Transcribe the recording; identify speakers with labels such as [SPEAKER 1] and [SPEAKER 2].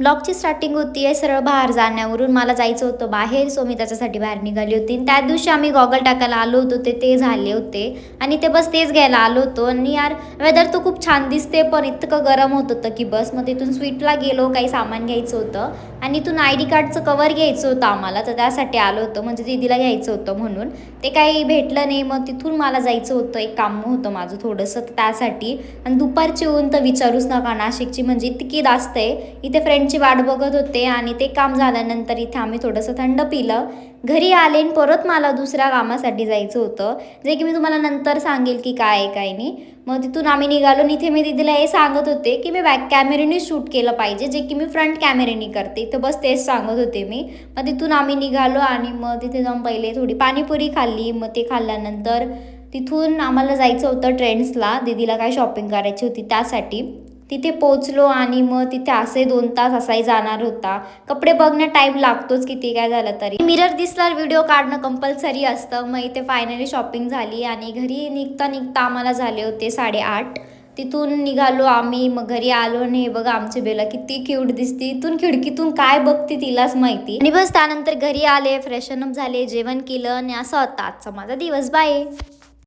[SPEAKER 1] ब्लॉगची starting होती आहे सरळ बाहेर जाण्यावरून. मला जायचं होतं बाहेर, सो मी त्याच्यासाठी बाहेर निघाली होती. आणि त्या दिवशी आम्ही गॉगल टाकायला आलो होतो ते झाले होते आणि ते बस तेच घ्यायला आलो होतो. आणि यार वेदर तर खूप छान दिसते, पण इतकं गरम होत होतं की बस. मग तिथून स्वीटला गेलो, काही सामान घ्यायचं होतं आणि इथून ID कार्डचं कवर घ्यायचं होतं आम्हाला, तर त्यासाठी आलो होतो, म्हणजे दीदीला घ्यायचं होतं म्हणून. ते काही भेटलं नाही. मग तिथून मला जायचं होतं, एक काम होतं माझं थोडंसं, तर त्यासाठी. आणि दुपारची ऊन तर विचारूच नका, नाशिकची म्हणजे इतकी जास्त आहे. इथे फ्रेंडची वाट बघत होते आणि ते काम झाल्यानंतर इथे आम्ही थोडंसं थंड पिलं, घरी आले आणि परत मला दुसऱ्या कामासाठी जायचं होतं, जे की मी तुम्हाला नंतर सांगेल की काय आहे काय नाही. मग तिथून आम्ही निघालो आणि इथे मी दीदीला हे सांगत होते की मी बॅक कॅमेऱ्याने शूट केलं पाहिजे, जे की मी फ्रंट कॅमेऱ्याने करते, तर बस तेच सांगत होते मी. मग तिथून आम्ही निघालो आणि मग तिथे जाऊन पहिले थोडी पाणीपुरी खाल्ली. मग ते खाल्ल्यानंतर तिथून आम्हाला जायचं होतं ट्रेंड्सला, दीदीला काय शॉपिंग करायची होती त्यासाठी. तिथे पोचलो आणि मग तिथे असे 2 तास असाही जाणार होता. कपडे बघण्यात टाईम लागतोच किती काय झालं तरी. मिरर दिसल्यावर व्हिडिओ काढणं कंपल्सरी असतं. मग इथे फायनली शॉपिंग झाली आणि घरी निघता निघता आम्हाला झाले होते 8:30. तिथून निघालो आम्ही. मग घरी आलो आणि हे बघा आमची बेला किती क्यूट दिसते. इथून खिडकीतून काय बघते तिलाच माहिती. आणि बस त्यानंतर घरी आले, फ्रेशन अप झाले, जेवण केलं आणि असा होता आजचा माझा दिवस. बाय.